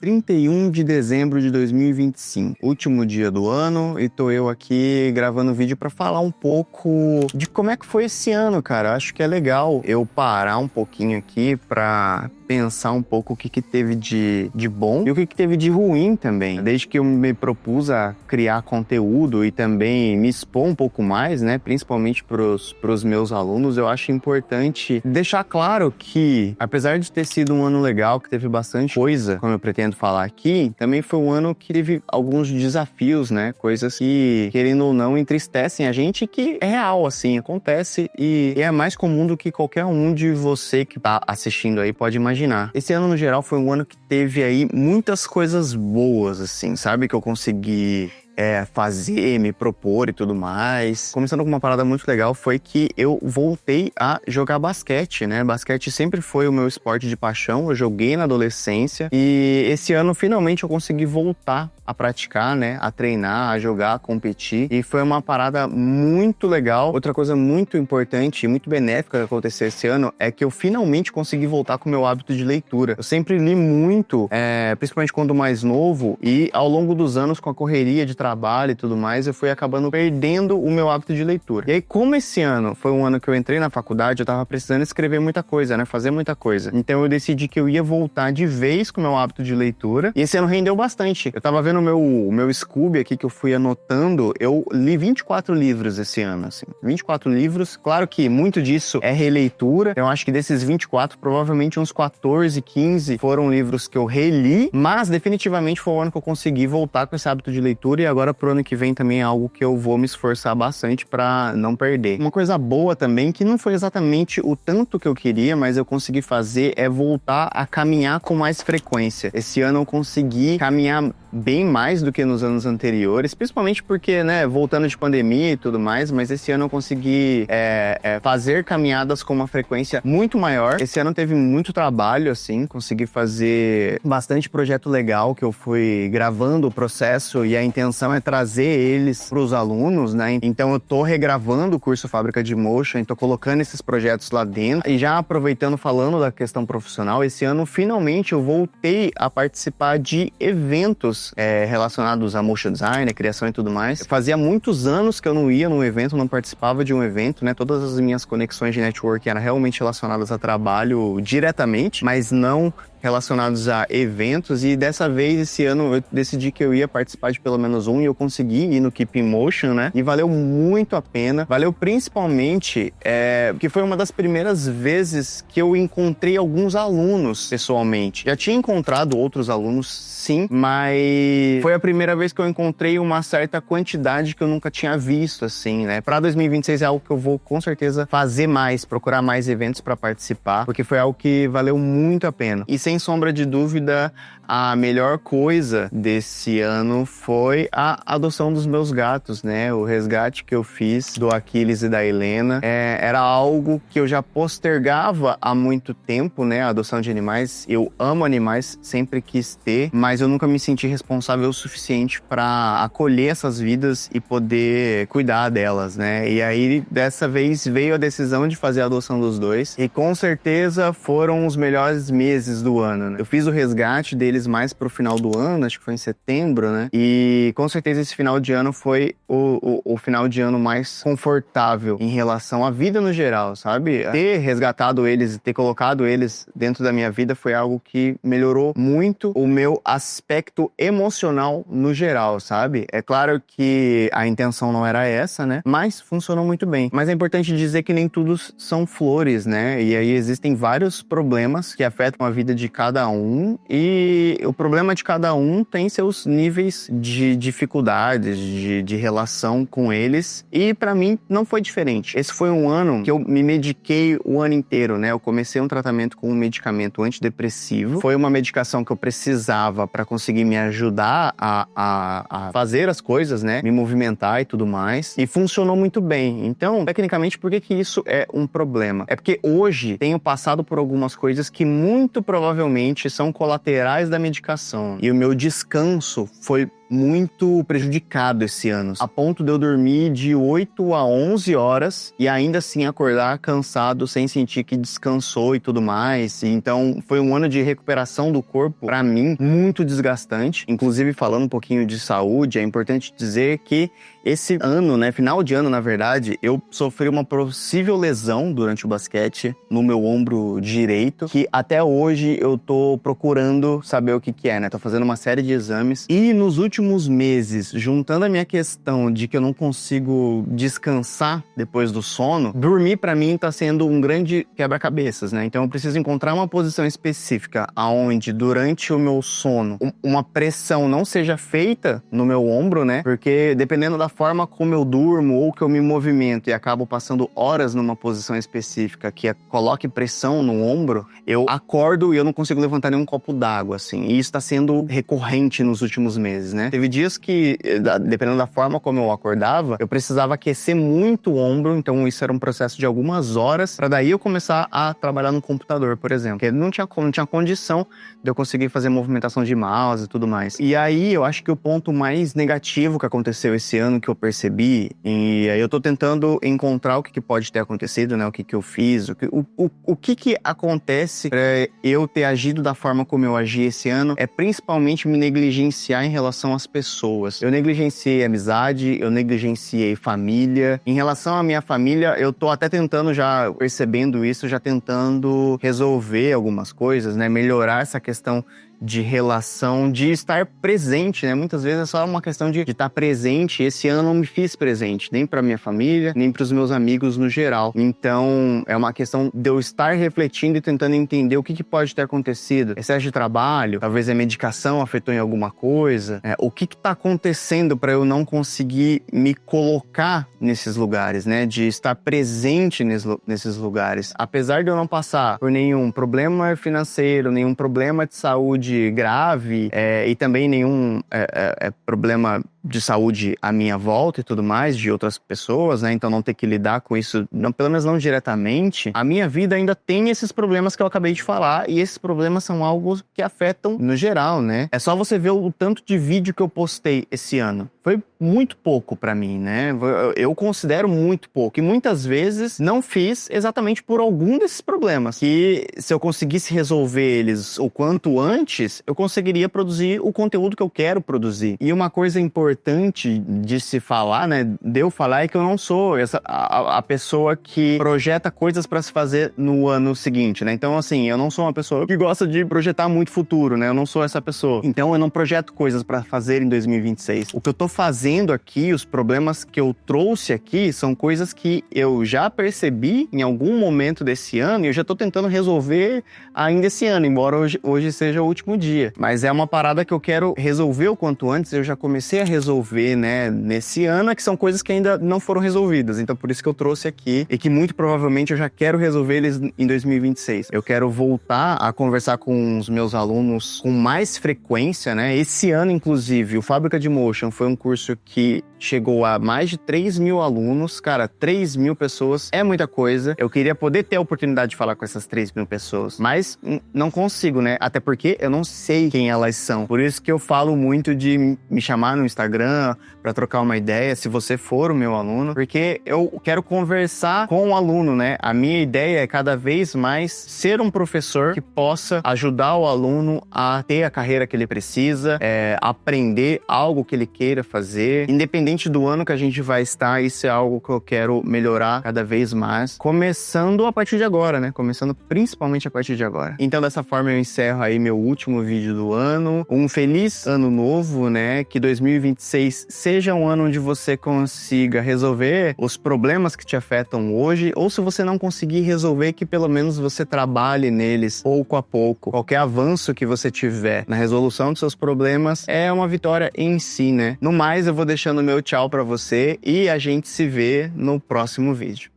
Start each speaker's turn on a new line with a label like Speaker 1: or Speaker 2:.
Speaker 1: 31 de dezembro de 2025, último dia do ano, e tô eu aqui gravando vídeo pra falar um pouco de como é que foi esse ano, cara. Acho que é legal eu parar um pouquinho aqui pra pensar um pouco o que teve de bom e o que teve de ruim também. Desde que eu me propus a criar conteúdo e também me expor um pouco mais, né, principalmente pros meus alunos, eu acho importante deixar claro que, apesar de ter sido um ano legal, que teve bastante coisa, como eu pretendo falar aqui, também foi um ano que teve alguns desafios, né, coisas que, querendo ou não, entristecem a gente, que é real, assim, acontece e é mais comum do que qualquer um de você que tá assistindo aí pode imaginar. Esse ano, no geral, foi um ano que teve aí muitas coisas boas, assim, sabe? Que eu consegui fazer, me propor e tudo mais. Começando com uma parada muito legal, foi que eu voltei a jogar basquete, né? Basquete sempre foi o meu esporte de paixão, eu joguei na adolescência e esse ano, finalmente, eu consegui voltar a praticar, né? A treinar, a jogar, a competir. E foi uma parada muito legal. Outra coisa muito importante e muito benéfica que aconteceu esse ano é que eu finalmente consegui voltar com o meu hábito de leitura. Eu sempre li muito, principalmente quando mais novo, e ao longo dos anos, com a correria de trabalho e tudo mais, eu fui acabando perdendo o meu hábito de leitura. E aí, como esse ano foi um ano que eu entrei na faculdade, eu tava precisando escrever muita coisa, né? Fazer muita coisa. Então eu decidi que eu ia voltar de vez com o meu hábito de leitura. E esse ano rendeu bastante. Eu tava vendo o meu Scooby aqui que eu fui anotando, eu li 24 livros esse ano, assim. 24 livros. Claro que muito disso é releitura. Eu acho que desses 24, provavelmente uns 14, 15 foram livros que eu reli, mas definitivamente foi o ano que eu consegui voltar com esse hábito de leitura e agora pro ano que vem também é algo que eu vou me esforçar bastante pra não perder. Uma coisa boa também, que não foi exatamente o tanto que eu queria, mas eu consegui fazer, é voltar a caminhar com mais frequência. Esse ano eu consegui caminhar bem mais do que nos anos anteriores, principalmente porque, né, voltando de pandemia e tudo mais, mas esse ano eu consegui fazer caminhadas com uma frequência muito maior. Esse ano teve muito trabalho, assim, consegui fazer bastante projeto legal, que eu fui gravando o processo e a intenção é trazer eles pros alunos, né, então eu tô regravando o curso Fábrica de Motion, tô colocando esses projetos lá dentro e já aproveitando, falando da questão profissional, esse ano finalmente eu voltei a participar de eventos relacionados a motion design, a criação e tudo mais. Fazia muitos anos que eu não ia num evento, não participava de um evento, né? Todas as minhas conexões de network eram realmente relacionadas a trabalho diretamente, mas não relacionados a eventos, e dessa vez, esse ano, eu decidi que eu ia participar de pelo menos um, e eu consegui ir no Keep in Motion, né? E valeu muito a pena. Valeu principalmente porque foi uma das primeiras vezes que eu encontrei alguns alunos pessoalmente. Já tinha encontrado outros alunos, sim, mas foi a primeira vez que eu encontrei uma certa quantidade que eu nunca tinha visto, assim, né? Pra 2026 é algo que eu vou, com certeza, fazer mais, procurar mais eventos pra participar, porque foi algo que valeu muito a pena. E sem sombra de dúvida, a melhor coisa desse ano foi a adoção dos meus gatos, né? O resgate que eu fiz do Aquiles e da Helena era algo que eu já postergava há muito tempo, né? A adoção de animais. Eu amo animais, sempre quis ter, mas eu nunca me senti responsável o suficiente para acolher essas vidas e poder cuidar delas, né? E aí, dessa vez, veio a decisão de fazer a adoção dos dois. E com certeza foram os melhores meses do ano, né? Eu fiz o resgate deles mais pro final do ano, acho que foi em setembro, né? E com certeza esse final de ano foi o final de ano mais confortável em relação à vida no geral, sabe? Ter resgatado eles e ter colocado eles dentro da minha vida foi algo que melhorou muito o meu aspecto emocional no geral, sabe? É claro que a intenção não era essa, né? Mas funcionou muito bem. Mas é importante dizer que nem tudo são flores, né? E aí existem vários problemas que afetam a vida de cada um, e o problema de cada um tem seus níveis de dificuldades, de relação com eles, e pra mim não foi diferente. Esse foi um ano que eu me mediquei o ano inteiro, né? Eu comecei um tratamento com um medicamento antidepressivo, foi uma medicação que eu precisava pra conseguir me ajudar a fazer as coisas, né? Me movimentar e tudo mais, e funcionou muito bem. Então, tecnicamente, por que isso é um problema? É porque hoje tenho passado por algumas coisas que muito provavelmente são colaterais da medicação. E o meu descanso foi muito prejudicado esse ano, a ponto de eu dormir de 8 a 11 horas e ainda assim acordar cansado, sem sentir que descansou e tudo mais. Então foi um ano de recuperação do corpo, pra mim, muito desgastante. Inclusive, falando um pouquinho de saúde, é importante dizer que esse ano, né, final de ano, na verdade, eu sofri uma possível lesão durante o basquete no meu ombro direito, que até hoje eu tô procurando saber o que é, né? Tô fazendo uma série de exames. E nos últimos meses, juntando a minha questão de que eu não consigo descansar depois do sono, dormir pra mim tá sendo um grande quebra-cabeças, né? Então eu preciso encontrar uma posição específica aonde, durante o meu sono, uma pressão não seja feita no meu ombro, né? Porque dependendo da forma como eu durmo ou que eu me movimento e acabo passando horas numa posição específica que coloque pressão no ombro, eu acordo e eu não consigo levantar nenhum copo d'água, assim. E isso tá sendo recorrente nos últimos meses, né? Teve dias que, dependendo da forma como eu acordava, eu precisava aquecer muito o ombro, então isso era um processo de algumas horas, pra daí eu começar a trabalhar no computador, por exemplo. Porque não tinha condição de eu conseguir fazer movimentação de mouse e tudo mais. E aí, eu acho que o ponto mais negativo que aconteceu esse ano, que eu percebi, e aí eu tô tentando encontrar o que pode ter acontecido, né? O que eu fiz, o que acontece pra eu ter agido da forma como eu agi esse ano, é principalmente me negligenciar em relação às pessoas. Eu negligenciei amizade, eu negligenciei família. Em relação à minha família, eu tô até tentando, já percebendo isso, já tentando resolver algumas coisas, né? Melhorar essa questão de relação, de estar presente, né? Muitas vezes é só uma questão de estar presente. Esse ano eu não me fiz presente, nem pra minha família, nem pros meus amigos no geral. Então, é uma questão de eu estar refletindo e tentando entender o que pode ter acontecido. Excesso de trabalho, talvez a medicação afetou em alguma coisa. O que tá acontecendo pra eu não conseguir me colocar nesses lugares, né? De estar presente nesses lugares. Apesar de eu não passar por nenhum problema financeiro, nenhum problema de saúde grave e também nenhum problema de saúde à minha volta e tudo mais, de outras pessoas, né? Então não ter que lidar com isso, não, pelo menos não diretamente. A minha vida ainda tem esses problemas que eu acabei de falar, e esses problemas são algo que afetam no geral, né? É só você ver o tanto de vídeo que eu postei esse ano. Foi muito pouco pra mim, né? Eu considero muito pouco. E muitas vezes não fiz exatamente por algum desses problemas. Que se eu conseguisse resolver eles o quanto antes, eu conseguiria produzir o conteúdo que eu quero produzir. E uma coisa importante de se falar, né? De eu falar, é que eu não sou a pessoa que projeta coisas pra se fazer no ano seguinte, né? Então, assim, eu não sou uma pessoa que gosta de projetar muito futuro, né? Eu não sou essa pessoa. Então, eu não projeto coisas pra fazer em 2026. O que eu tô fazendo aqui, os problemas que eu trouxe aqui, são coisas que eu já percebi em algum momento desse ano e eu já tô tentando resolver ainda esse ano, embora hoje seja o último dia. Mas é uma parada que eu quero resolver o quanto antes. Eu já comecei a resolver, né, nesse ano, que são coisas que ainda não foram resolvidas. Então, por isso que eu trouxe aqui e que muito provavelmente eu já quero resolver eles em 2026. Eu quero voltar a conversar com os meus alunos com mais frequência, né? Esse ano, inclusive, o Fábrica de Motion foi um curso que chegou a mais de 3.000 alunos. Cara, 3.000 pessoas é muita coisa. Eu queria poder ter a oportunidade de falar com essas 3.000 pessoas, mas não consigo, né? Até porque eu não sei quem elas são. Por isso que eu falo muito de me chamar no Instagram pra trocar uma ideia, se você for o meu aluno, porque eu quero conversar com o aluno, né? A minha ideia é cada vez mais ser um professor que possa ajudar o aluno a ter a carreira que ele precisa, aprender algo que ele queira fazer, independente do ano que a gente vai estar. Isso é algo que eu quero melhorar cada vez mais, começando a partir de agora, né? Começando principalmente a partir de agora. Então, dessa forma, eu encerro aí meu último vídeo do ano. Um feliz ano novo, né? Que 2026 seja um ano onde você consiga resolver os problemas que te afetam hoje, ou se você não conseguir resolver, que pelo menos você trabalhe neles pouco a pouco. Qualquer avanço que você tiver na resolução dos seus problemas é uma vitória em si, né? No mais, eu vou deixando meu tchau pra você e a gente se vê no próximo vídeo.